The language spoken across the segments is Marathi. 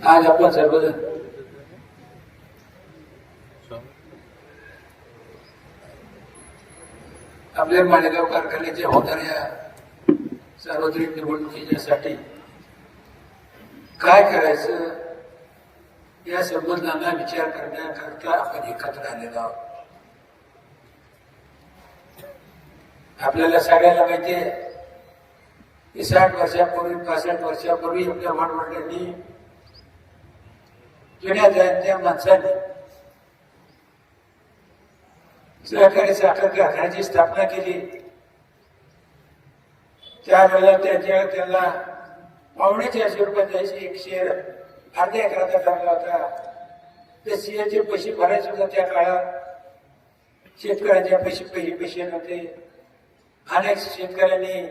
आज आपण सर्वजण आपल्या मालेगाव कारखान्याच्या होणाऱ्या सार्वत्रिक निवडणुकीसाठी काय करायचं या संबंधांना विचार करण्याकरता आपण एकत्र आलेलो आहोत. आपल्याला सगळ्याला माहिती आहे की 60 वर्षापूर्वी 65 वर्षापूर्वी आपल्या वडवडिलांनी जुन्या जयंत्या माणसांनी सहकारी साखर कारखान्याची स्थापना केली. त्यावेळेला त्यांना ₹450 द्यायचे एक शेअर अर्ध्या एकराचा ठरला होता. ते शेअरचे पैसे भरायचे सुद्धा त्या काळात शेतकऱ्यांच्या पैसे नव्हते. अनेक शेतकऱ्यांनी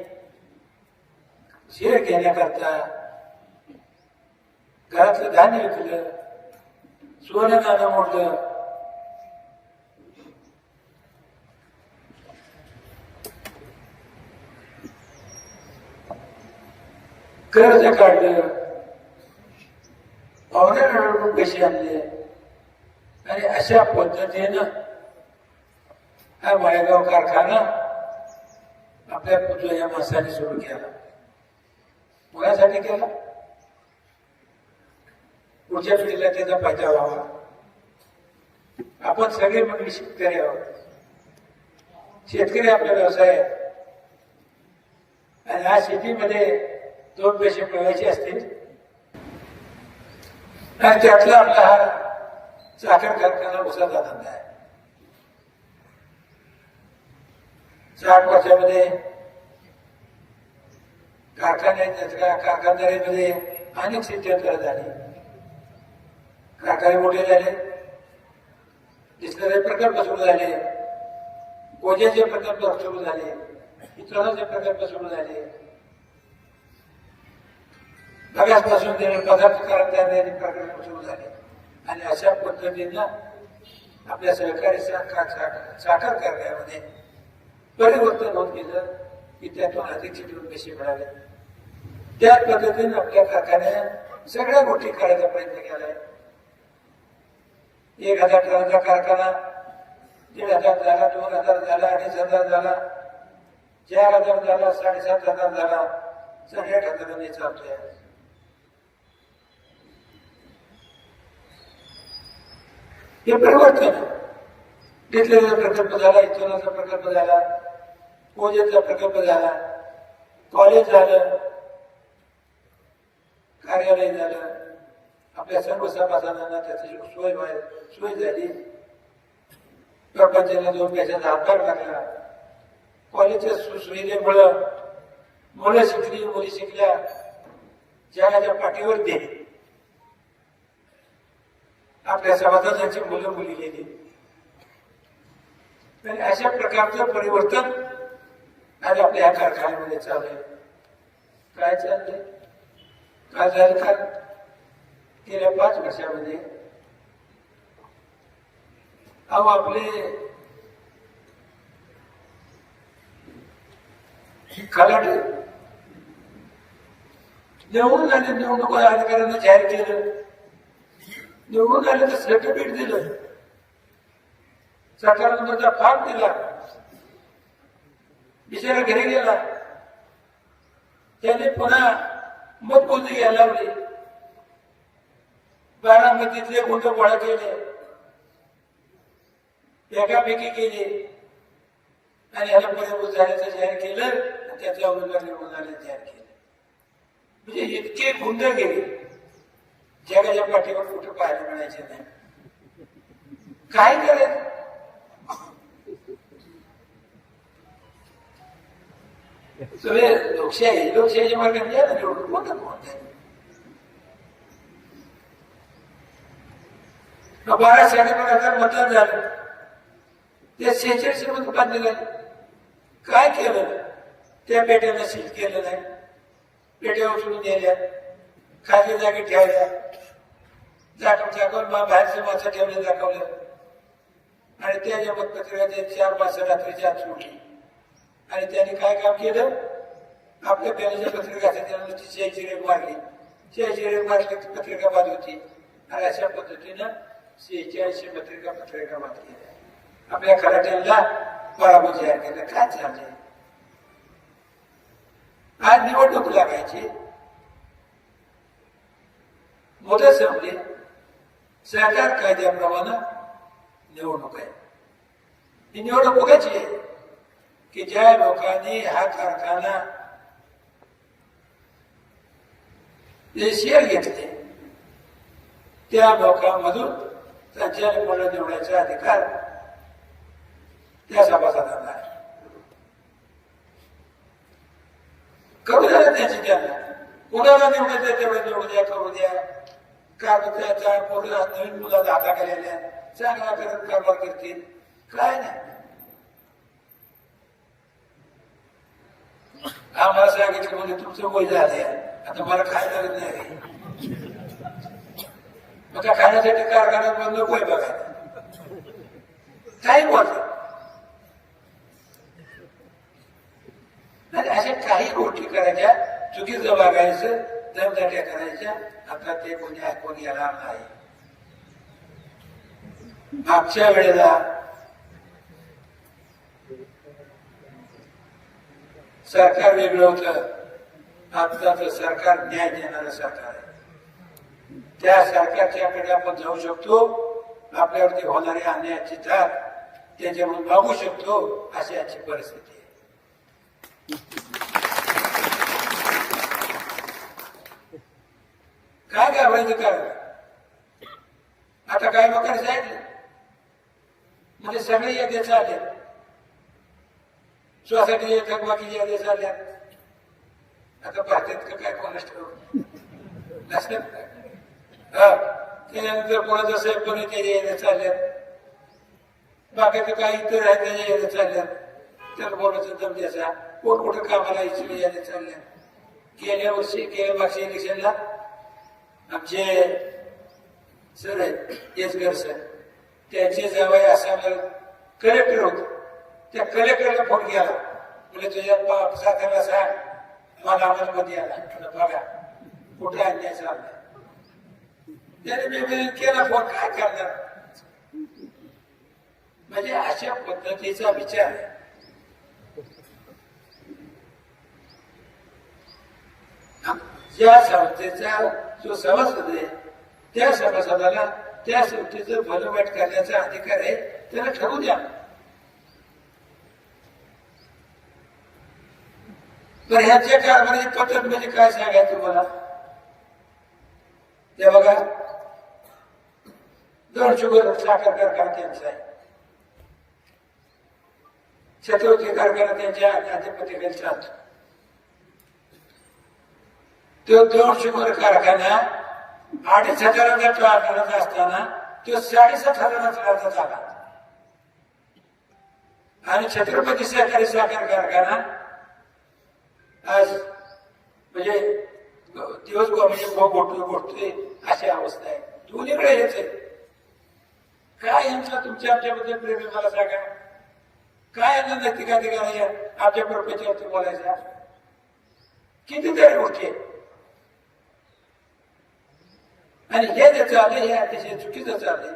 शेअर घेण्याकरता घरातलं धान्य विकलं, सोनं नाणं मोडलं. कर्ज काढलं, पावण्याकडून पैसे आणले आणि अशा पद्धतीनं हा माळेगाव कारखाना आपल्या पुतळ्या माणसाने सुरू केला. कोणासाठी केला? पुढच्या पिढीला त्याचा फायदा व्हावा. आपण सगळे म्हणजे शेतकरी आहोत. शेतकरी आपला व्यवसाय आहे आणि या शेतीमध्ये 2 पैसे मिळवायचे असतील आणि त्यातला आपला हा साखर कारखाना उसाचा धंदा आहे. 60 वर्षामध्ये कारखानदारीमध्ये अनेक स्थित्यंतर झाली. कारखाने मोठे झाले, डिस्लरी प्रकल्प सुरू झाले, कोजेचे प्रकल्प सुरू झाले, इतरांचे प्रकल्प सुरू झाले. बघ्यापासून पदार्थ करण्याचे प्रकल्प सुरू झाले आणि अशा पद्धतीनं आपल्या सहकारी साखर कारखान्यामध्ये परिवर्तन होत गेलं की त्यातून अधिकचे 2 पैसे मिळाले. त्याच पद्धतीने आपल्या कारखान्याने सगळ्या गोष्टी करायचा प्रयत्न केलाय. 1000 टनाचा कारखाना 1500 झाला, 2000 झाला, 2500 झाला, 4000 झाला, 7500 झाला. सगळ्या ठिकाणी चालतोय. हे परिवर्तन घेतलेला प्रकल्प झाला, इथोनाचा प्रकल्प झाला, कोजेचा प्रकल्प झाला, कॉलेज झालं, कार्यालय झालं. आपल्या सर्व सभासदांना त्याची सोय झाली. प्रपंचाला 2 पैशाचा हातभार लागला. कॉलेजच्या सुविधेमुळं मुलं शिकली, मुली शिकल्या, जगाच्या पाठीवर गेली. आपल्या सभासदांची मुलं मुली गेली. आणि अशा प्रकारचं परिवर्तन आज आपल्या ह्या कारखान्यामध्ये चालू आहे. काय चाललंय? काय झालं का गेल्या 5 वर्षामध्ये आपले खलाटे निवडून आले, निवडणूक अधिकाऱ्यांना जाहीर केलं. निवडून आले तर सर्टिफिकेट दिलं, सरकारनंतरचा फॉर्म दिला, बिचारा घरी गेला. त्याने पुन्हा मतमोजणी घ्यायला लावली. बारामतीतले गुंड गोळा केले, एकापैकी केले आणि ह्याला परिवर्तन झाल्याचं जाहीर केलं आणि त्याच्या उमेदवार निवडून आले जाहीर केले. म्हणजे इतके गुंड गेले, जगाच्या पाठीवर कुठं पाहायला मिळायचे नाही. काय करायचं? तुम्ही लोकशाहीच्या मार्गाने या ना, निवडून कोणतं कोणतं 12,500 मतदान झालं. ते 46 मध्ये बांधले झाले. काय केलं? त्या पेट्याला सील केलं नाही, पेट्या उचलून नेल्या, खाली जागी ठेवल्या, दाखवून बाहेरचं माणसं ठेवलं दाखवलं आणि त्याच्या मतपत्रिकाच्या 4-5 रात्रीच्या आत सुटली. आणि त्यांनी काय काम केलं? आपल्या बॅलेच्या पत्रिकाच्या नुसती मारली 46 पत्रिका बाद होती आणि अशा पद्धतीनं 46 पत्रिका बाद केल्या. आपल्या खराट्यांना पराभूत जाहीर केलं. काय चाललंय? आज निवडणूक लागायची, मुदत संपली, सरकार कायद्याप्रमाणे निवडणूक आहे. ही निवडणूक बघायची आहे की ज्या लोकांनी हा कारखाना जे शेअर घेतले त्या लोकांमधून संचालक मंडळ निवडायचा अधिकार त्या सभासदांना आहे. करू द्या त्याची त्यांना, कोणाला निवडायचं तेवढं निवडू द्या, करू द्या. त्याच्या नवीन मुलाला हाता केलेल्या चांगला करत कारभार करतील. काय नाही, आम्हाला सांगितलं म्हणजे तुमचं वय झाले, आता मला काय करत नाही. मग त्या खाण्यासाठी कारखान्यात बंद वय बघायला काही बोलत. अशा काही गोष्टी करायच्या, चुकीचं वागायचं, दमदाट्या करायच्या. आता ते कोणी ऐकून येणार नाही. मागच्या वेळेला सरकार वेगळं होतं, आताच सरकार न्याय देणारं सरकार आहे. त्या सरकारच्याकडे आपण जाऊ शकतो, आपल्यावरती होणारी अन्यायाची धार त्याच्यावर मागू शकतो. अशी आजची परिस्थिती आहे. काय घाबरायचं कारण? आता काय लोकांनी सांगितलं म्हणजे सगळे याद्या चालल्या, सोसायटी थकबाकी याद्या चालल्या. आता भारतात काय कोणाच ठेवून नसतात. त्यानंतर कोणाचं साहेब पण त्याच्या याद्या चालल्यात, बाकीचं काही इतर आहे त्याच्या याद्या चालल्यात. त्याला बोलायचं दम द्यायचा. कोण कुठं कामाला यायची याद्या चालल्या. गेल्या मागच्या इलेक्शनला आमचे सर आहेत येसगर सर, त्यांचे जावई आसामला कलेक्टर होते. त्या कलेक्टरला फोन केला, म्हणजे तुझ्या साथाला सांग मला आम्हाला मध्ये आला बघा कुठे अन्याय चाललाय. त्याने मी केला फोन, काय करणार? म्हणजे अशा पद्धतीचा विचार ज्या संस्थेचा जो सभासद आहे त्या सभासदाला त्या संस्थेचं भलं वाईट करण्याचा अधिकार आहे. त्याला ठरवू द्या. तर ह्याच्या कारभाराची पद्धत म्हणजे काय सांगायचं तुम्हाला? ते बघा, 2 शुगर साखर कारखाना त्यांचा आहे, छत्रपती कारखाना त्यांच्या अधिपतीखाली चालतो. तो 2 शुगर कारखाना 2,500 चालत असताना तो 7,500 झाला. आणि छत्रपती सहकारी साखर कारखाना आज म्हणजे दिवस म्हणजे गोठतोय अशी अवस्था आहे. दोन्हीकडे हेच आहे. काय यांचा तुमच्या आमच्याबद्दल प्रेम मला सांगा. काय यांना नैतिकाधिकार आहे आमच्या प्रपंचावरती बोलायचा? कितीतरी गोष्टी आहेत. आणि हे जे चालले हे अतिशय चुकीचं चाललंय.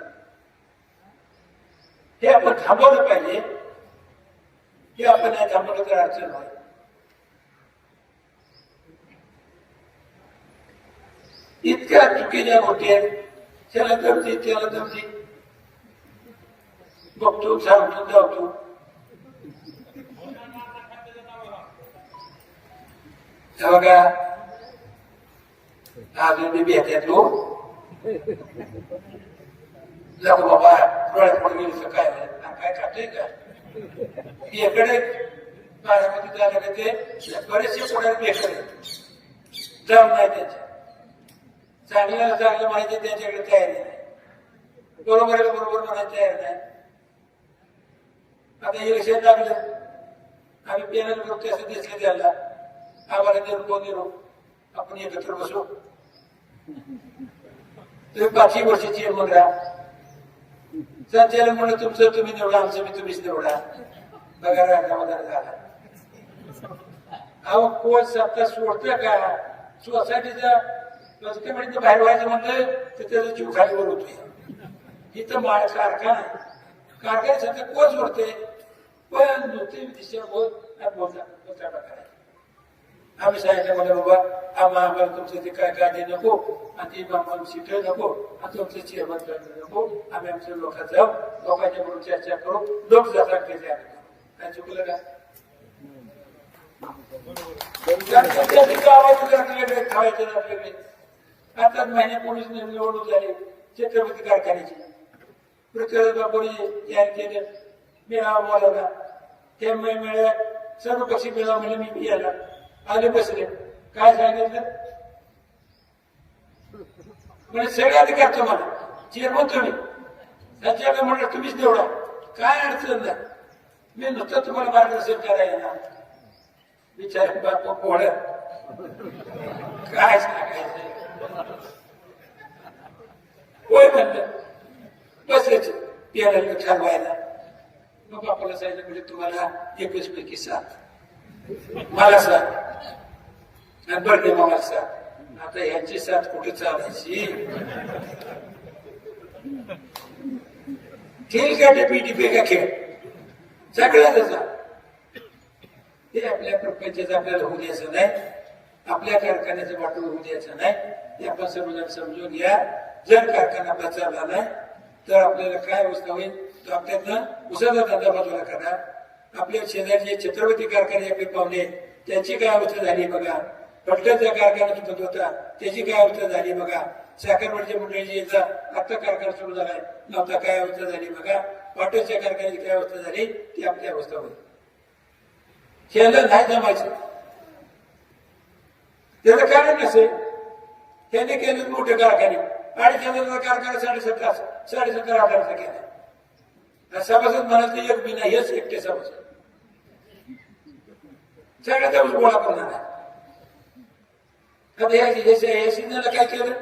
हे आपण थांबवलं पाहिजे. हे आपण नाही थांबवलं तर अडचण होईल. इतक्या चुकीच्या गोष्टी आहेत. त्याला दमती त्याला दमती बघतो सांगतो जावतो. बघा अजून मी भेटत लोक नको बाबा डोळ्यात पडून गेली काय काय खातोय का? इकडे बारामती झालं का ते बरेचसे पुढे बेकार जाऊन नाही त्याच्या चांगल्याला चांगलं माहिती त्यांच्याकडे तयारी नाही. बरोबर बरोबर म्हणायला तयार नाही. आता इलेक्शन लागलं आम्ही पॅनल ग्रुप त्याचं दिसलं त्याला आम्हाला निरोप आपण एकत्र बसू. तुम्ही 5 वर्षाची मग राहा. संचालक म्हणून तुमचं तुम्ही निवडा, आमचं मी तुम्हीच निवडा. बघा रागामध्ये झाला. अहो कोण सत्ता सोडतं का? सोसायटीचा ते म्हणजे बाहेर व्हायचं म्हणलं तर त्याचा जीव खाली वर होतोय. इथं माळ कारखाना कारखान्यासाठी कोच होते पण नुकती दिशा बोलता आम्ही सांगितलं मला बाबा आम्हाला तुमचं ते काय गादी नको आणि ती सीट नको आणि तुमचं चेअरमन नको. आम्ही आमच्या लोकांत जाऊ लोकांच्या बरोबर चर्चा करू लोक जातात ते काय चुकलं का आवाज आपल्याकडे खावायचे आपल्याकडे. आता महिन्यापूर्वीच निवडणूक झाली छत्रपती कारखान्याची पृथ्वीराज बाबूने तयार केलं मेळावा बोलावला त्या मेळाव्यात सर्व पक्षी मेळावा म्हणजे मी यायला आले बसले काय सांगितलं म्हणजे सगळे अधिकार तुम्हाला चेअरमन तुम्ही राज्याला म्हणलं तुम्हीच निवडा काय अडचण नाही मी नुसतं तुम्हाला मार्गदर्शन करायला ना विचार बापू पोळ काय सांगायचं होय म्हणलं बसलेच पियाला ठरवायला मग बापाला सांगितलं म्हणजे तुम्हाला 21 पैकी 7 मला 7 आणि बर्थडे मला 7 आता यांची 7 कुठे चालायची खेळ का टीपी का खेळ सगळ्याचा ते आपल्या प्रपंचाचं आपल्याला होऊ द्यायचं नाही आपल्या कारखान्याचं वाटून होऊ द्यायचं नाही ते आपण सर्वजण समजून घ्या. जर कारखाना आपला चालला नाही तर आपल्याला काय अवस्था होईल तर आपल्याला उसाचा धंदा बाजूला करा. आपल्या शेजारचे छत्रपती कारखाने आपले पाहुणे त्यांची काय अवस्था झाली बघा. पटकनचा कारखाना सुटत होता त्याची काय अवस्था झाली बघा. साखरवडच्या मंडळीची याचा आता कारखाना सुरू झालाय नव्हता काय अवस्था झाली बघा. पाटणच्या कारखान्याची काय अवस्था झाली ती आपली अवस्था होईल. ह्याला नाही जमायचं त्याचं कारण नसेल त्याने केलं मोठे कारखाने 2,500 कारखाना 17,500 केला. सभासद म्हणाल तर एक बी नाही हेच एकटे सभासद सगळ्या दिवस गोळा करणार आहे. आता या सिजनला काय केलं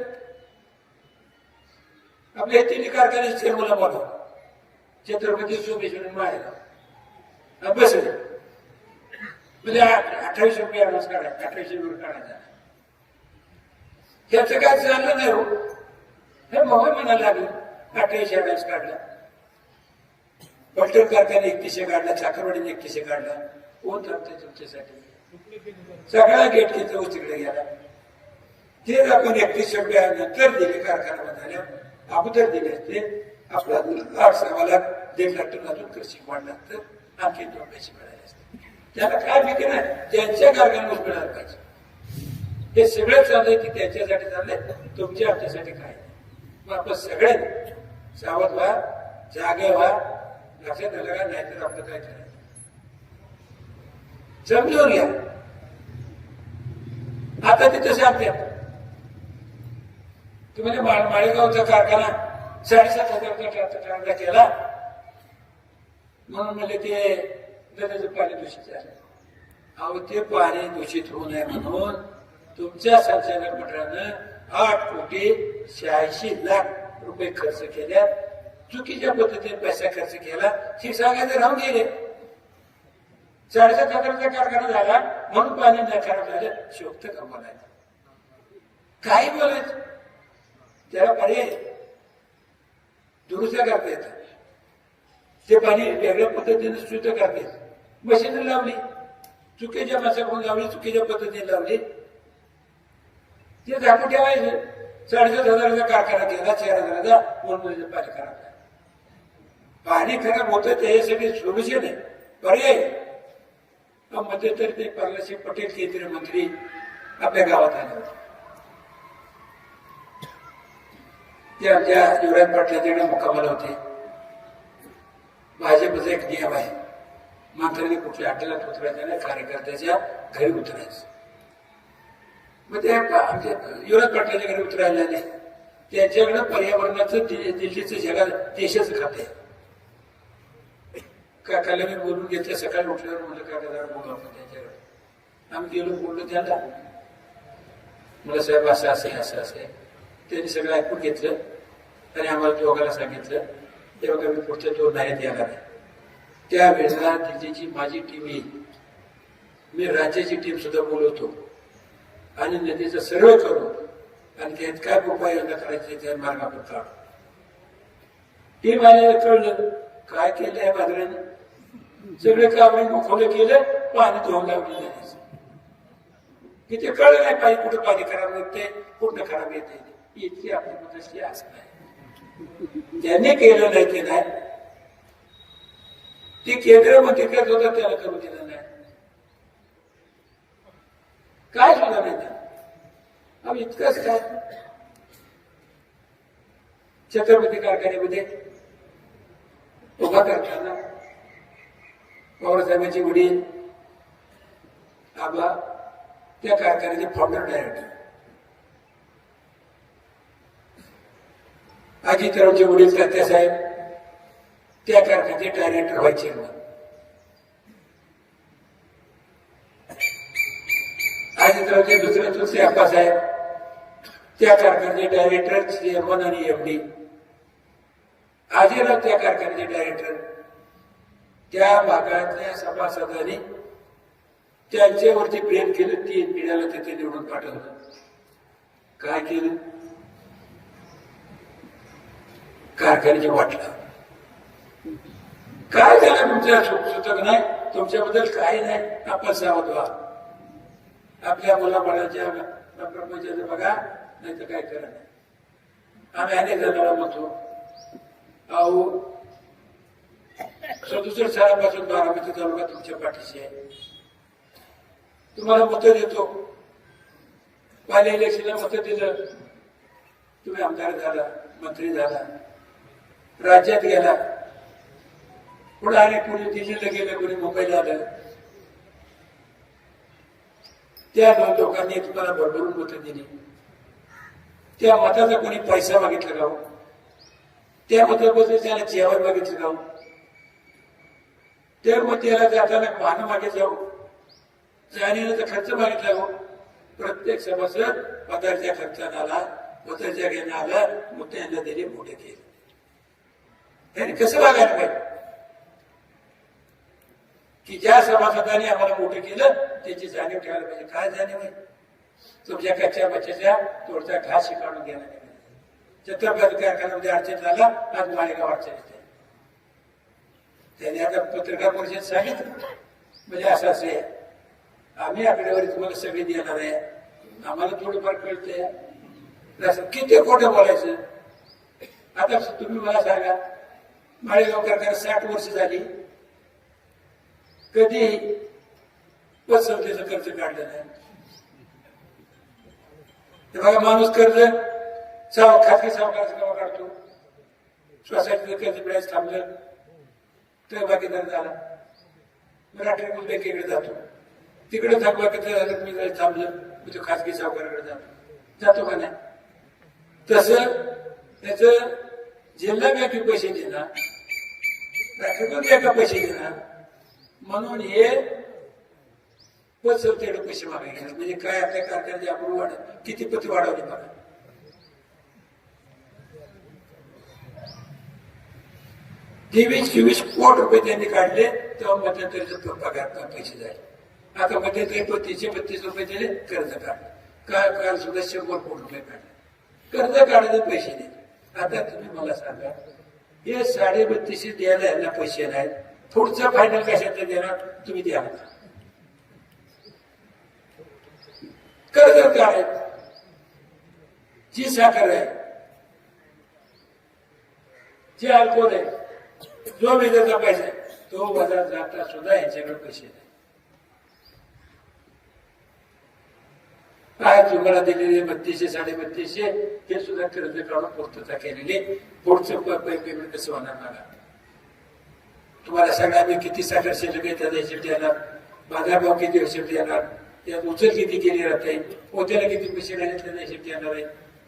आपल्या तिन्ही कारखान्याचे मुलं बोलव छत्रपती सोमेश्वर माळेला बसले म्हणजे 28 रुपये ऍडव्हान्स काढायचा 28 रुपये काढायचा. त्याचं काय चाललं नाही हो हे मोबाईल म्हणायला लागलं 28 ऍडव्हान्स काढला. पलटण कारखाने 31 काढला साखरवाडीने 31 काढला. कोण थांबतंय तुमच्यासाठी सगळा गेट घेतला तिकडे गेला. ते आपण 31 रुपये नंतर दिले कारखाना बंद अगोदर दिले असते आपला 8-6 लाख 1.5 लाख टन अजून कृषी वाढला तर आणखी 2 पैसे मिळाले असते. त्याला काय भीती नाही त्यांच्या कारखान्यावर मिळालं पाहिजे. हे सगळं चाललंय की त्यांच्यासाठी चाललंय तुमच्या आमच्यासाठी काय. मग आपण सगळे सावध व्हा जागे व्हा लक्षात आलं का नाहीतर आपलं काय करायचं समजून घ्या. आता तिथं सांगते तुम्ही माळेगावचा कारखाना 7,500 केला म्हणून म्हणजे ते नदीचं पाणी दूषित झालं. अहो ते पाणी दूषित होऊ नये म्हणून तुमच्या संचालक मंडळानं 8,86,00,000 रुपये खर्च केल्या. चुकीच्या पद्धतीने पैसा खर्च केला हे सांगायचं राहून गेले. 7,500 कारखाना झाला म्हणून पाणी नाही खराब झालं शोभत का बोलायचं काही बोलायचं त्याला पर्याय दुरुस्त करता येतं. ते पाणी वेगळ्या पद्धतीने शुद्ध करता येतं. मशीन लावली चुकीच्या माणसाकडून लावली चुकीच्या पद्धतीने लावली ते झाकून ठेवायचं. 7,500 कारखाना केला 4,000 म्हणून पाणी खराब झालं. पाणी खराब होतं त्याच्यासाठी सोल्युशन आहे पर्याय. मध्यंतरी ते प्रल्हाद पटेल केंद्रीय मंत्री आपल्या गावात आले होते. ते आमच्या युवराज पाटलांच्याकडे मुक्कामाला होते. भाजपचा एक नियम आहे मात्र कुठल्या हॉटेलात उतरायचं नाही कार्यकर्त्याच्या घरी उतरायचं. मग ते आमच्या युवराज पाटलांच्या घरी उतरायला आले. त्यांच्याकडे पर्यावरणाचं दिल्लीचं जगात देशाचं खाते काकाला मी बोलून घेतलं. सकाळी उठल्यावर म्हणलं काका जरा बोलू आपण त्यांच्याकडे. आम्ही गेलो बोललो त्याला मला साहेब असं असे असं असे त्यांनी सगळं ऐकून घेतलं आणि आम्हाला दोघांना सांगितलं तेव्हा मी पुढच्या 2 नाहीत येणार आहे. त्यावेळेला दिल्लीची माझी टीम येईल मी राज्याची टीम सुद्धा बोलवतो आणि नदीचा सर्वे करू आणि त्यात काय उपाययोजना करायची त्या मार्गावर काढ. ते मला कळलं काय केलं या बाजऱ्याने, सगळे काबळे मोखवलं केलं, पाणी धुवून लावली जायचं की ते कळलं नाही पाणी कुठं पाणी खराब येते कुठं खराब येते. इतकी आपली मदत असते ज्यांनी केलं नाही ते नाही, ते केंद्र मंत्री करत होता त्याला करू दिलं नाही, काय सुद्धा नाही त्याला. इतकंच काय छत्रपती कारखान्यामध्ये उभा करताना पवारसाहेबांची वडील आबा त्या कारखान्याचे फाउंडर डायरेक्टर, अजितरावचे वडील तात्यासाहेब त्या कारखान्याचे डायरेक्टर व्हायचे. अजितरावचे दुसरे दुसरे आप्पासाहेब त्या कारखान्याचे डायरेक्टर चेअरमन आणि एमडी. आजीराव त्या कारखान्याचे डायरेक्टर. त्या भागातल्या सभासदांनी त्यांच्यावरती प्रेम केलं, 3 पिढ्याला तिथे निवडून पाठवलं. काय केलं, कारखान्याची वाटला. काय झालं तुमच्या सुतक नाही, तुमच्याबद्दल काही नाही, आपण सावध व्हा. आपल्या मुलाबाळाच्या प्रपंचाचं बघा, नाही तर काय करा नाही. आम्ही अनेक जणांना म्हणतो, अहो 67 सालापासून बारामती तालुका तुमच्या पाठीशी आहे, तुम्हाला मत देतो. पहिल्या इलेक्शनला मत दिलं, तुम्ही आमदार झाला, मंत्री झाला, राज्यात गेला, पुढे आले, कोणी दिल्लीला गेलं, कोणी मुंबईला आलं. त्या 2 लोकांनी तुम्हाला भरभरून मतं दिली. त्या मताचा कोणी पैसा मागितला का? त्या मताबद्दल त्याला जेवण मागितलं का? त्या मताला जाताना वाहन मागे जाऊ, जाण्याचा खर्च मागितला हो. प्रत्येक सभासद पदाच्या खर्चाला आला, पदाच्या घेणं आला, मग त्यांना दिले, मोठे केले. त्यांनी कसं वागायला पाहिजे की ज्या सभासदाने आम्हाला मोठं केलं त्याची जाणीव ठेवायला पाहिजे. काय जाणीव आहे? तुमच्या कच्च्या बच्च्याच्या तोडचा घास काढून घ्यायला नाही. छत्रपती कारखान्यामध्ये अडचण झाला, आज माळेगाव अडचण येते. त्याने आता पत्रकार परिषद सांगितलं, म्हणजे असं असे आम्ही आकडेवारी तुम्हाला सगळी देणार आहे, आम्हाला थोडंफार कळतंय. किती खोटं बोलायचं. आता तुम्ही मला सांगा, माळेगाव कारखाना 60 वर्ष झाली, कधी पतसंस्थेचं कर्ज काढलं नाही. बघा, माणूस कर्ज खाजगी सावकाराचं केव्हा काढतो? सोसायटीचं कर्ज मिळायचं थांबलं तर बाकीदार झाला, राष्ट्रीय बँकेकडे जातो, तिकडे थकबाकीदार थांबलं मी तो खाजगी सावकाराकडे जातो का नाही? तसं त्याच जिल्हा बँकेत पैसे देणार, राष्ट्रीय बँका पैसे देणार, म्हणून हे पतसंस्थेकडे पैसे मागायचे. म्हणजे काय, आपल्या कारखान्याची आपण वाढ किती पती वाढवली बघा. ₹23-24 कोटी रुपये त्यांनी काढले, तेव्हा मध्यंतरीचा पगार पैसे झाले. आता मध्यंतरी 32 रुपये दिले, कर्ज काढलं. काल सुद्धा 100 कोटी रुपये काढले, कर्ज काढायचे पैसे नाही. आता तुम्ही मला सांगा, हे 32.5 द्यायला यांना पैसे नाहीत, पुढचं फायनल कशाचं देणार? तुम्ही द्या. कर्ज काय, जी साखर आहे, जे अल्कोहोल आहे, जो विजेचा पैसा आहे, तो बाजार जाता सुद्धा यांच्याकडे पैसे नाही. काय तुम्हाला दिलेले 3200-3250 हे सुद्धा कर्ज काढून पूर्तता केलेली. पुढचं पेमेंट कसं होणार मला? तुम्हाला सांगा, मी किती साखर शिल्लक आहे त्याचा हिशेब देणार, बाजारभाव किती हिशेब देणार, त्यात उचल किती केली राहते, पोत्याला किती पैसे राहिले त्याचा हिशेब देणार आहे.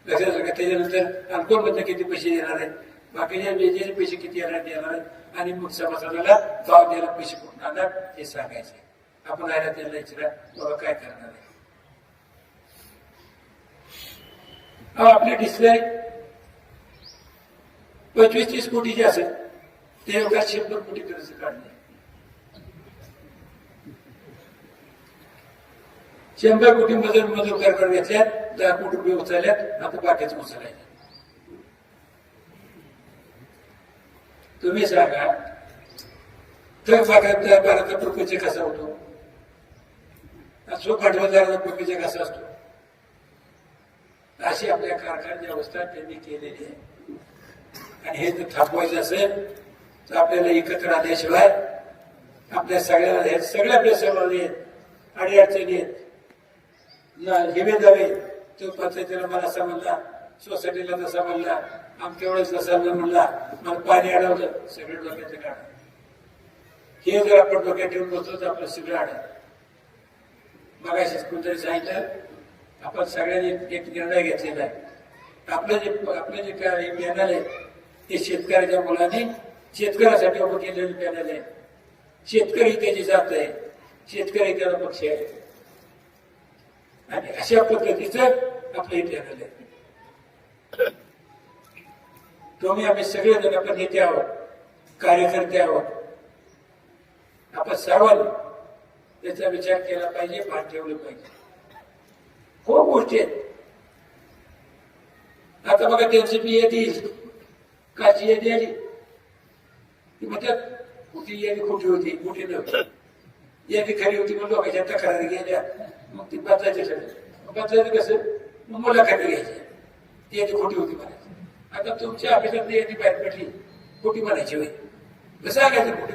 लक्षात का? त्याच्यानंतर अल्कोहोल मधून किती पैसे देणार आहेत, बाकीच्या वेजेचे पैसे किती येणार देणार आहेत, आणि मग सभासदाला भाव द्यायला पैसे कुठून आणणार हे सांगायचे. आपण आयला त्याला विचारा, बाबा काय करणार आहे? आपले डिस्प्ले 25-30 कोटीचे असेल, ते एवढा 100 कोटी कर्ज काढले. 100 कोटी मजूर कारभार घेतल्यात, 10 कोटी रुपये उचलल्यात, आता बाकीच उचलायचे. तुम्ही सांगा तर भागात 12 रुपयाचे कसा होतो, असो 8,000 रुपयाचे कसा असतो. अशी आपल्या कारखान्याची अवस्था त्यांनी केलेली आहे. आणि हे जर थांबवायचं असेल तर आपल्याला एकत्र आल्याशिवाय आपल्या सगळ्या आपल्या सर्वांनी अडीअडचणी आहेत. हिवे जावे तो पंचायतीला मला असा म्हणला, सोसायटीला तसा म्हणला, आमच्या वेळेस तसा म्हणला, मला पाणी अडवलं, सगळे डोक्याचं काढ. हे जर आपण डोक्यात ठेवून बसतो तर आपलं सगळं आड. मगाशीच कोणतरी सांगितलं, आपण सगळ्यांनी एक निर्णय घेतलेला आहे. आपलं जे पॅनल आहे ते शेतकऱ्याच्या मुलांनी शेतकऱ्यासाठी उभं केलेलं पॅनल आहे. शेतकरी त्याची जात आहे, शेतकरी त्याला पक्ष आहे. आणि अशा पद्धतीचं आपलं हे पॅनल आहे. तुम्ही आम्ही सगळेजण आपण नेते आहोत, कार्यकर्ते आहोत. आपण सर्वांनी त्याचा विचार केला पाहिजे, भान ठेवलं पाहिजे. खूप गोष्टी आहेत. आता बघा त्यांची यादी येईल, काची यादी आली ती म्हणतात ती यादी खोटी होती, खोटी नव्हती. यादी खरी होती मग लोकांच्या तक्रारी गेल्या, मग ती बदलायची ठरली. बदलायचं कसं, मग मुलाखती घ्यायची. ती यादी खोटी होती म्हणायची. आता तुमच्या ऑफिसात यादी बाहेर पडली, खोटी म्हणायची होय, कसं सांगायचं खोटी,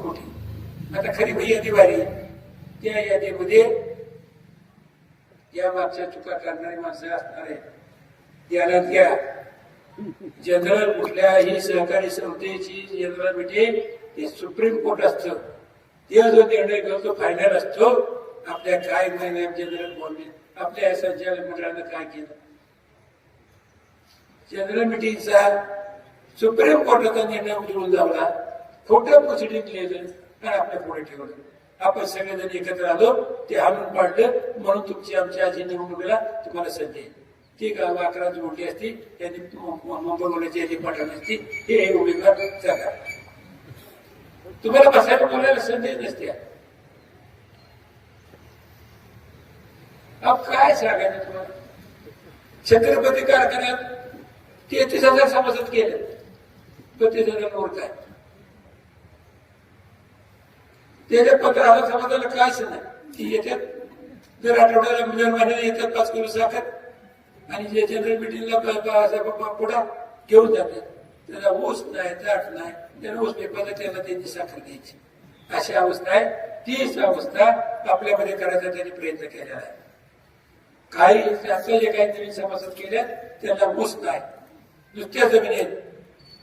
खोटी. आता खरी भाई यादी भारी, त्या यादीमध्ये या मागच्या चुका करणारी माणसं असणार आहे. याला घ्या. जनरल कुठल्याही सहकारी संस्थेची जनरल मिटिंग हे सुप्रीम कोर्ट असतं. ते जो निर्णय घेतो फायनल असतो. आपल्या काय महिन्यात जनरल बोलले, आपल्या संचालक मंडळानं काय केलं, जनरल मिटिंगचा सुप्रीम कोर्टाचा निर्णय उचलून जावला, खोटं प्रोसिडिंग लिहिलं आणि आपल्या पुढे ठेवलं. आपण सगळेजण एकत्र आलो, ते हाणून पाडलं, म्हणून तुमची आमच्या आजी निवडणुकीला तुम्हाला संधी आहे. ती गाव 11 जोडली असती, त्यांनी मुंबईची यादी पाठवली असती. हे उमेदवार जागा तुम्हाला बसायला बोलायला संधी नसते. अब काय सांगायचं तुम्हाला. छत्रपती कारखान्यात 33,000 सभासद केले, 32,000 मूर्त आहे. त्याच्या 15,000 समाजाला कायच नाही. ती येतात दर आठवड्याला महिन्याला येतात 5 किलो साखर, आणि जे जनरल मिटिंगला पुढा घेऊन जातात. त्याला ऊस नाही, दाट नाही, त्याला ऊस पेपाला त्याला त्यांची साखर द्यायची. अशी अवस्था आहे. तीच अवस्था आपल्यामध्ये करायचा त्यांनी प्रयत्न केलेला आहे. काही आता जे काही नवीन सभासद केल्या त्यांना ऊस नाही, नुसत्या जमिनीत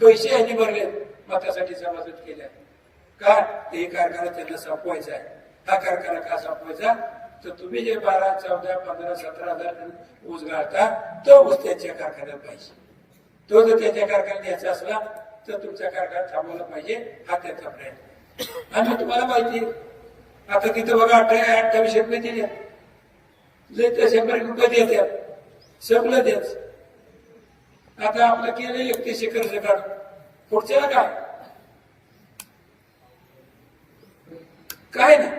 पैसे यांनी भरलेत, मतासाठी सभासद केल्या. का हे कारखाना त्यांना संपवायचा आहे. हा कारखाना का संपवायचा, तर तुम्ही जे 12, 14, 15, 17,000 टन ऊस गाळता तो ऊस त्यांच्या कारखान्यात पाहिजे. तो जर त्यांच्या कारखान्यात द्यायचा असला तर तुमचा कारखाना थांबवला पाहिजे. हा त्याचा प्रयत्न. आणि तुम्हाला माहिती आता तिथं बघा 28 रुपये दिले, तर 100 रुपये देतात, सगळं द्याच. आता आपलं केलं 31 कर्ज काढ, पुढच्याला काय नाही.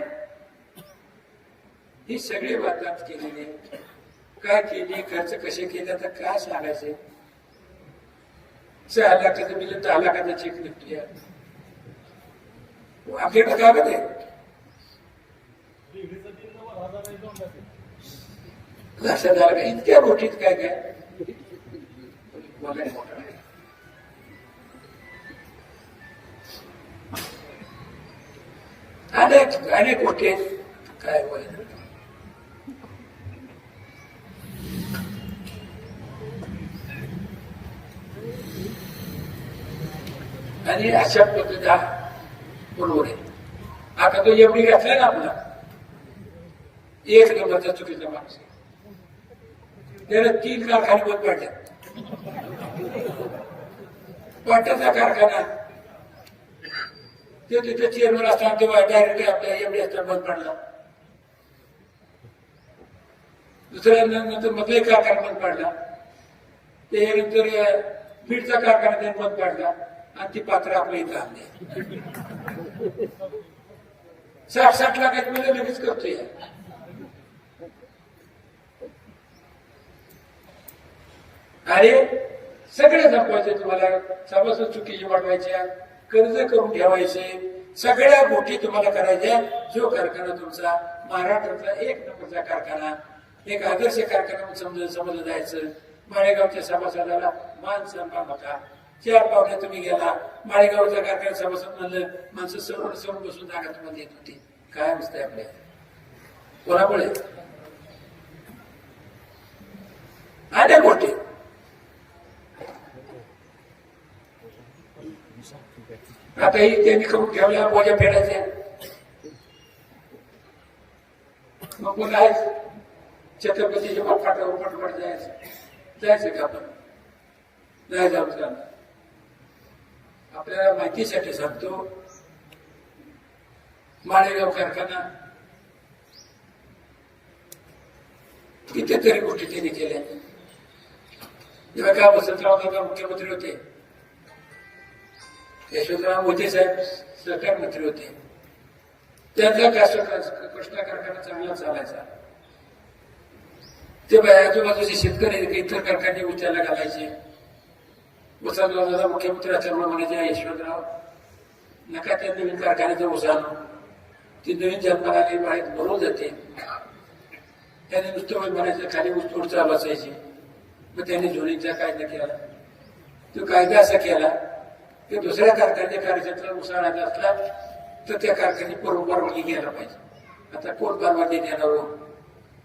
ही सगळी वादात केलेली, काय केली, खर्च कसे केले, तर काय सांगायचे. 6 लाखाचं बिल 10 लाखाचा चेक निघतोय. आपल्याकडे कागद आहे, लक्षात आलं का. इतक्या गोष्टीत काय काय बोलायला अनेक गोष्टी आहेत. काय बोलायचं. आणि अशा पद्धतीचा बरोबर आहे. आता तो एवढी घातला ना आपला, एक नंबरचा चुकीचा माणूस. त्याला 3 कारखाने बंद पाडले. पाट्याचा कारखाना ते तिथे चेअरमन असताना तेव्हा डायरेक्ट आपल्या एवढी असताना बंद पाडला. दुसऱ्या नंतर मधला कारखाना बंद पाडला. त्यानंतर बीडचा कारखाना त्यांनी बंद पाडला आणि ती पात्र आपल्या इथं आणली. 60-60 लाखाची म्हणजे लगेच करतोय. अरे सगळे संपवायचे, तुम्हाला सभासद चुकीची वाढवायच्या, कर्ज करून ठेवायचे, सगळ्या गोष्टी तुम्हाला करायच्या. जो कारखाना तुमचा महाराष्ट्रातला एक नंबरचा कारखाना, एक आदर्श कारखाना समजलं जायचं. माळेगावच्या सभासदाला मान सन्मान होता. 4 पावल्या तुम्ही गेला, माळेगावचा कारखाना सभासद म्हणलं, माणसं समोर समोर बसून जागा तुम्हाला येत होती. काय असतंय आपल्या कोणामुळे? अनेक गोष्टी. आता ही त्यांनी करून ठेवल्या बोजा फेडायच्या. मग पुन्हा छत्रपतीच्या फाटावर पटपट जायचं का आपण? नाही जाऊ का? आपल्याला माहितीसाठी सांगतो, माळेगाव कारखाना कितीतरी गोष्टी त्यांनी केल्या. जेव्हा का वसंतराव दादा मुख्यमंत्री होते, यशवंतराव मोदी साहेब सहकार मंत्री होते, त्यांचा कृष्णा कारखाना चांगला चालायचा. ते आजूबाजूचे शेतकरी इतर कारखाने उच्चाला घालायचे. वसंतराव दादा मुख्यमंत्री असल्यामुळे म्हणायचे, यशवंतराव नका त्या नवीन कारखान्याचं उसानं, ती नवीन जन्माला आली बाहेर बरोबर जाते. त्याने नुसतं म्हणायचं खाली ऊस तोडचा बसायची. मग त्यांनी झोनीचा कायदा केला. तो कायदा असा केला की दुसऱ्या कारखान्याच्या कार्यक्षेत्रात उसाळायचा असला तर त्या कारखान्याची परवानगी घ्यायला पाहिजे. आता कोण परवानगी देणार हो?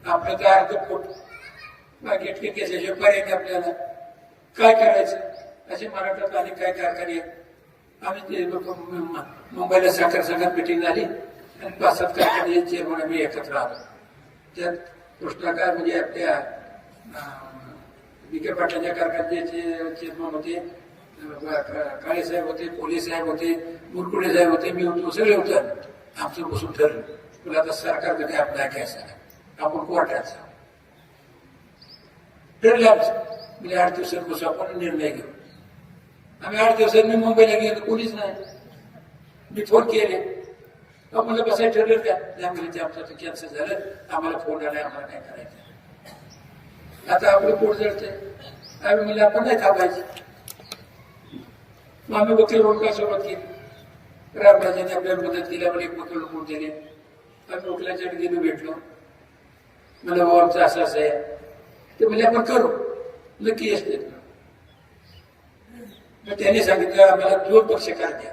आपलं तर अर्ध पोट बाकी केल्याशिवाय पर्याय नाही आपल्याला. काय करायचं? असे महाराष्ट्रात अनेक काय कारखाने आहेत. आम्ही मुंबईला साखर संघात मिटिंग झाली आणि 5-7 कारखाने चेअरमन आम्ही एकत्र आलो. त्यात कृष्णाकार म्हणजे आपल्या विखे पाटलांच्या कारखान्याचे चेअरमन होते, काळे साहेब होते, कोले साहेब होते, मुरकुडे साहेब होते, मी होतो, सगळे होतं. आमचं बसून ठरलं, तुला आता सरकार कधी आपला घ्यायचा, आपण कोर्टाचा ठरलं आमचं. म्हणजे 8 दिवसात बसू आपण निर्णय घेऊ. आम्ही 8 दिवसात मी मुंबईला गेलो, कोणीच नाही. मी फोन केले, मला बसायला ठरलं का? आमचं कॅन्सल झालं, आम्हाला फोन आलाय, आम्हाला काय करायचं. आता आपलं पोट जळतंय. आम्ही म्हणलं आपण नाही थांबायचं. मग आम्ही वकील रोडका सुरुवात केली. रामराजांनी आपल्याला मदत केली, आम्हाला एक वकील रोड दिले. आम्ही वकिलाच्याकडे गेलो, भेटलो. मला भाऊ आमचं असं असं आहे. ते म्हणजे आपण करू, नक्की यश देत. मग त्यांनी सांगितलं आम्हाला 2 पक्षकार द्या.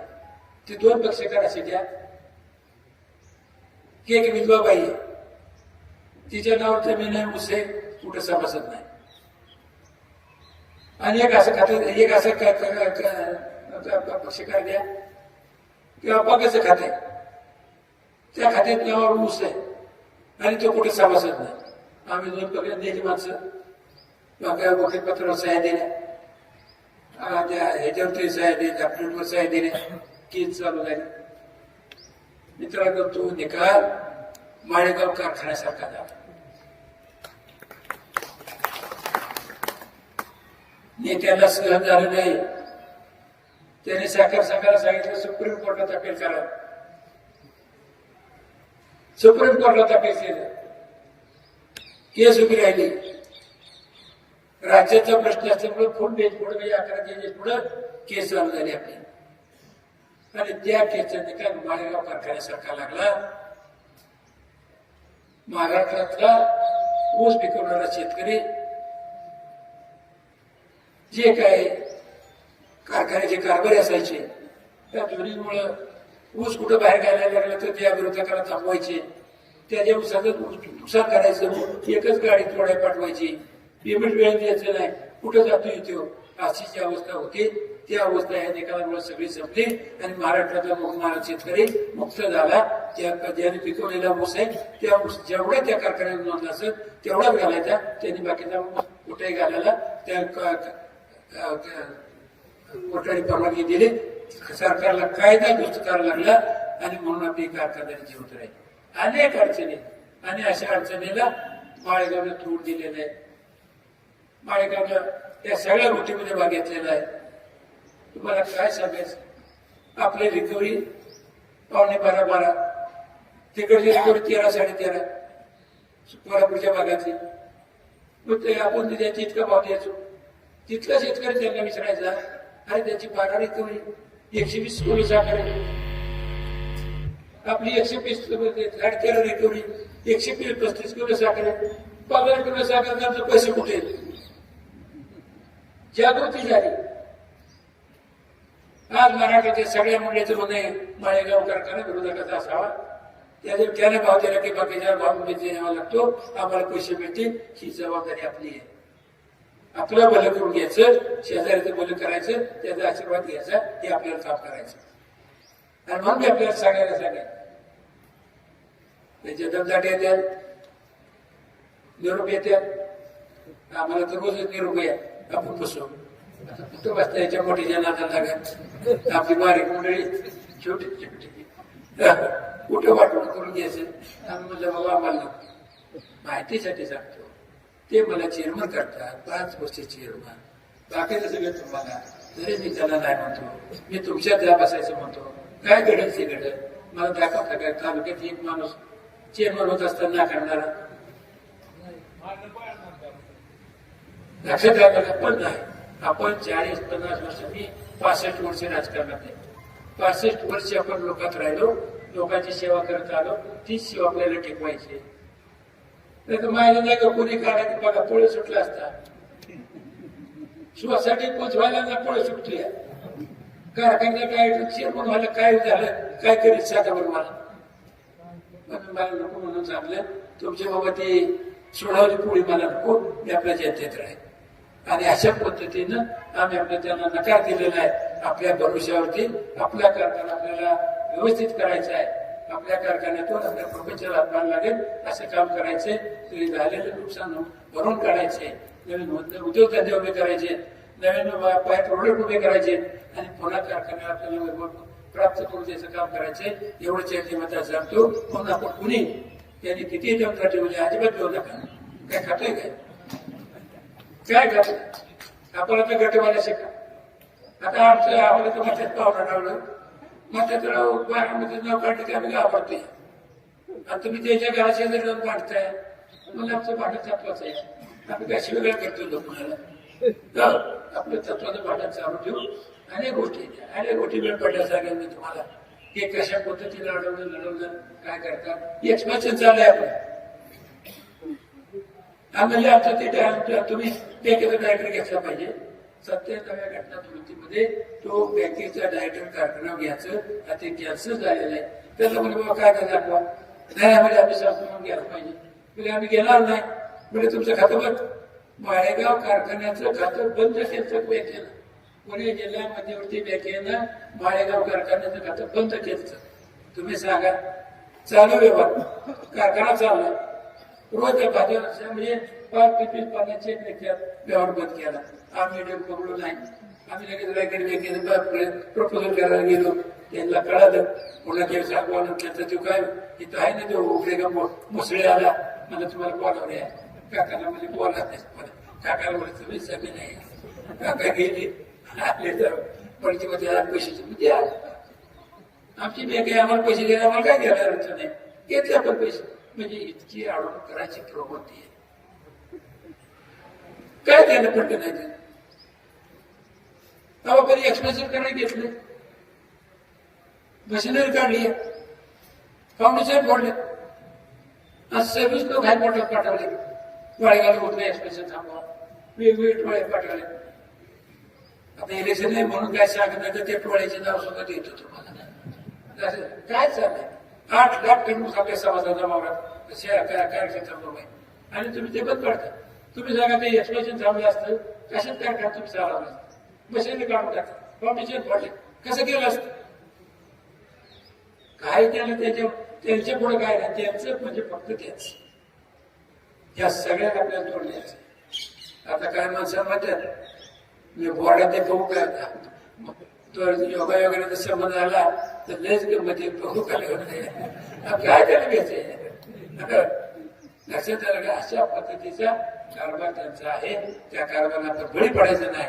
ते 2 पक्षकार असे द्या की एक विधवा बाई आहे, तिच्या नावावर जमीन आहे, ऊस आहे, कुठं सभासद नाही. आणि एक असं खातं, एक असं पक्षकार द्या किंवा अपंगाचं खातं आहे, त्या खात्यात नावावर ऊस आहे आणि तो कुठे सभासद नाही. आम्ही 2 पक्षात दिली माणसं, वकीलपत्रावर सह्या दिल्या, ह्याच्यावर तरी सह्या दिल्या, प्रिंटवर सह्या दिल्या, केस चालू झाली. मित्रांनो, तो निकाल माळेगाव कारखान्यासारखा झाला. नेत्याला सहन झालं नाही. त्याने साखर संघाला सांगितलं सुप्रीम कोर्टात अपील करा. सुप्रीम कोर्टात अपील केलं, केस उभी राहिली. राज्याचा प्रश्न असल्यामुळे फुल बेंच पुढे 11 जजेस पुढे केस चालू झाली आपली. आणि त्या केसचा निकाल माळेगाव कारखान्यासारखा लागला. महाराष्ट्रातला ऊस पिकवणारा शेतकरी जे काय कारखान्याचे कारभारी असायचे, त्या दोन्हीमुळं ऊस कुठं बाहेर घालायला लागलं तर त्या विरोधकाला थांबवायचे, त्याच्या ऊसाचं नुकसान करायचं, एकच गाडी तोडाय पाठवायची, पेमेंट वेळ द्यायचं नाही, कुठं जातो येतो, अशी जी अवस्था होती. ती अवस्था या निकालामुळे सगळी संपली आणि महाराष्ट्रातला महाराष्ट्र शेतकरी मुक्त झाला. ज्याने पिकवलेला ऊस आहे त्या ऊस जेवढ्या त्या कारखान्यात नोंदला असेल तेवढाच घालायचा. त्यांनी बाकीचा कुठेही घालायला त्या कोर्टाने परवानगी दिली. सरकारला कायदा दुरुस्त करायला लागला आणि म्हणून आपली कारखान्याने जिवंत राहील. अनेक अडचणी आणि अशा अडचणीला माळेगावला तोड दिलेलं आहे. माळेगावला त्या सगळ्या गोष्टीमध्ये भाग घेतलेला आहे. तुम्हाला काय सांगायचं, आपली रिकव्हरी 11:15 तिकडची रिकव्हरी 13-13:30 कोल्हापूरच्या भागातली. मग ते आपण द्यायची इतका भाव द्यायचो. तिथला शेतकरी त्यांना विचारायचा, अरे त्याची 12 रिकव्हरी, 120 किलो साखर, आपली 120 किलो रिकव्हरी, 135 किलो साखर, 15 किलो साखर, त्यांचे पैसे कुठे? जागृती झाली. आज मराठीच्या सगळ्या मंडळीचं म्हणे माळेगाव कारखाना विरोधकाचा असावा, त्याने भाव दिला की बाकीच्या भाव द्यावा लागतो, आम्हाला पैसे मिळतील, ही जबाबदारी आपली आहे. आपलं भलं करून घ्यायचं, शेजाऱ्याचं भलं करायचं, त्याचा आशीर्वाद घ्यायचा, हे आपल्याला काम करायचं. आणि म्हणून मी आपल्याला सगळ्याला सांगेन, त्याचे दमदाटे येतात, निरोप येतात, आम्हाला तर रोजच निरोप या, आपण बसू कुठं बसता, याच्या मोठीच्या नादाला लागत, आपली बारीक मंडळी छोटी छोटी कुठं वाटून करून घ्यायचं. आम्ही म्हणलं बाबा आम्हाला माहितीसाठी सांगतो, ते मला चेअरमन करतात, 5 वर्ष चेअरमन, बाकीचं सगळं तुम्हाला, तरी मी त्याला नाही म्हणतो, मी तुमच्यात जा बसायचं म्हणतो. काय घडेल ते घडेल, मला दाखवता काय तालुक्यात एक माणूस चेअरमन होत असताना करणारा लक्षात राहता पण नाही. आपण 40-50 वर्ष, मी 65 वर्ष राजकारणात आहे, 65 वर्ष आपण लोकात राहिलो, लोकांची सेवा करत आलो, तीच सेवा आपल्याला टिकवायची. नाही तर माझ्या नाही का कोणी काढायचं बघा, पोळे सुटला असता, सोसायटी पोचवायला ना पोळे सुटली, कारखान्याला काय चेअरमन व्हायला काय झालं, काय करीत सांगा बरं मला. पण मला नको म्हणून सांगलं, तुमच्या बाबा ते सोडावली पोळी मला नको, मी आपल्या जनतेत राहील. आणि अशा पद्धतीनं आम्ही आपल्या त्यांना नकार दिलेला आहे. आपल्या भरोश्यावरती आपला कारखाना आपल्याला व्यवस्थित करायचा आहे, आपल्या कारखान्यातून आपल्या प्रपंचाला हातभार लागेल असं काम करायचंय. तरी झालेलं नुकसान भरून काढायचे, नवीन उद्योगधंदे उभे करायचे, नवीन प्रोडक्ट उभे करायचे आणि पुन्हा कारखान्याला आपल्याला प्राप्त करून द्यायचं काम करायचंय. एवढंच या किंमत सांगतो. म्हणून आपण कुणी त्यांनी किती जमता ठेवले अजिबात घेऊ नका. काय खातोय काय खातो आपण आता गटवाला शिका. आता आमचं आम्हाला तर मध्यात पावडा लावलं, मध्यात बारामध्ये नाव काढलं की आम्ही घाबरतोय. आणि तुम्ही त्याच्या घराच्या जर जाऊन पाडताय, मला आमचं भांडण तत्वाचं आहे. आम्ही कशी वेगळं करतो लोकांना, आपलं तत्वाचं भांडण चालू ठेवू. अनेक गोष्टी वेळ पडल्या सांगेल मी तुम्हाला, की कशा पद्धतीने लढवलं काय करतात. एक्सप्रेशन चालू आहे आपलं. आम्ही आमचं ते तुम्ही बँकेचा डायरेक्टर घेतला पाहिजे. 97व्या घटना दुरुस्तीमध्ये तो बँकेचा डायरेक्टर कारखाना घ्यायचं, ते कॅन्सल झालेलं आहे. त्याला म्हणजे बाबा काय करणार दाखवा, नाही आम्हाला आम्ही शासनाकडून घ्यायला पाहिजे. म्हणजे आम्ही घेणार नाही. म्हणजे तुमचं खातं बंद. माळेगाव कारखान्याचं खातं बंद केलं बँकेनं. पुणे जिल्हा मध्यवर्ती बँकेनं माळेगाव कारखान्याचं खातं बंद केलं. तुम्ही सांगा, चालू व्यवहार कारखाना चालला, रोज भाज्या म्हणजे 5-50 चेक व्यवहार बंद केला. आम्ही पकडलो नाही. आम्ही लगेच रायगड बँकेने प्रपोजल करायला गेलो, त्यांना कळालं. पुन्हा ते सांगवानं त्याचा तो काय इथं आहे ना, तो उघडे का मुसळे आला, मला तुम्हाला बोलावले आहे. काकाला म्हणजे बोला काकाला बोलायचं तुम्ही सगळे नाही. काका गेले आपले तर पडकीमध्ये पैसे द्या. आमची बँक आहे, आम्हाला पैसे द्यायला आम्हाला काय घ्यायला अडचण नाही. घेतले आपण पैसे. म्हणजे इतकी आडवण करायची प्रवृत्ती आहे. काय त्याला पडलं नाही. तेव्हा कधी एक्सप्रेशन करायला घेतले, मशिनरी काढली, फाउंडेशन फोडले, आज 26 लोक हायकोर्टात पाठवले. वाळेगावला उठले, एक्सप्रेशन थांबवा, वेगवेगळे टोळे पाठवले. आता इलेक्शन नाही म्हणून काय सांगत नाही, तर ते टोळ्याचे नाव सुद्धा देतो तुम्हाला. काय चाललंय, 8 लाख टन आपल्या समाजाचा मावळा कार्यक्षेत्रात आहे आणि तुम्ही ते बंद करता. तुम्ही सांगा ते एक्सप्रेशन थांबलं असतं, कशात काय करा तुम्ही चालवलं असतं. मशीनरी काढून टाका, फाउंडेशन फोडले, कसं केलं असतं. काय त्याला त्यांच्या पुढे काय नाही, त्यांचं म्हणजे फक्त त्याच. या सगळ्यात आपल्याला तोडण्याचं. आता काय माणसं म्हणतात, मी बोर्डात ते बघू काय तो योगायोगाने संबंध आला तर लयच मध्ये बघू काय काय त्याला घ्यायचंय. लक्षात आलं का, अशा पद्धतीचा कारभार त्यांचा आहे. त्या कारभाराला बळी पडायचं नाही,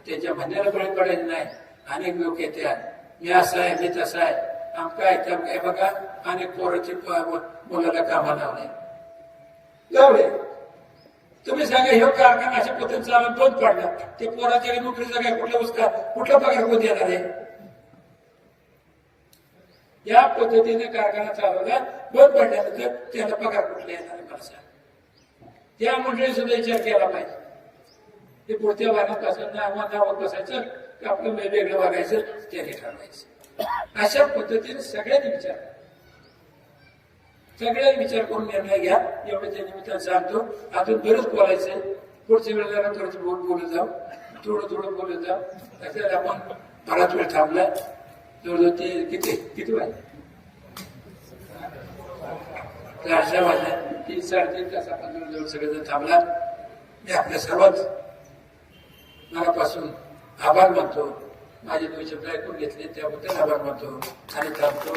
त्याच्या म्हणण्याला बळी पडायचं नाही. अनेक लोक येतात, मी असं आहे, मी तसं आहे, आमकाय काय बघा. अनेक पोराची मुलाला कामा लावले तुम्ही सांगा हे कारखाना अशा पद्धतीने चालत बंद पडला ते पोराच्या नोकरीचा काय कुठला उसका कुठला पगार कोण देणार आहे? या पद्धतीने कारखाना चालवला बंद पडल्यानंतर त्याला पगार कुठला येणार आहे मला सांग. त्या मंडळी सुद्धा विचार केला पाहिजे. ते पुढच्या वाहनात असं नावात बसायचं की आपलं वेगळं वागायचं त्याने ठरवायचं. अशा पद्धतीने सगळ्यांनी विचार करून निर्णय घ्या. एवढं त्या निमित्तानं सांगतो. अजून बरंच बोलायचंय. पुढच्या वेळेला थोडं बोलत जाऊ, थोडं बोलत जाऊ. त्याच्यात आपण बराच वेळ थांबलाय. जवळजवळ ते किती वाजले? 4:30 वाजल्या. 3-3.5 तास आपण जवळजवळ सगळेजण थांबला. मी आपल्या सर्वांच मनापासून आभार मानतो. माझे 2 शब्द ऐकून घेतले त्याबद्दल आभार मानतो आणि थांबतो.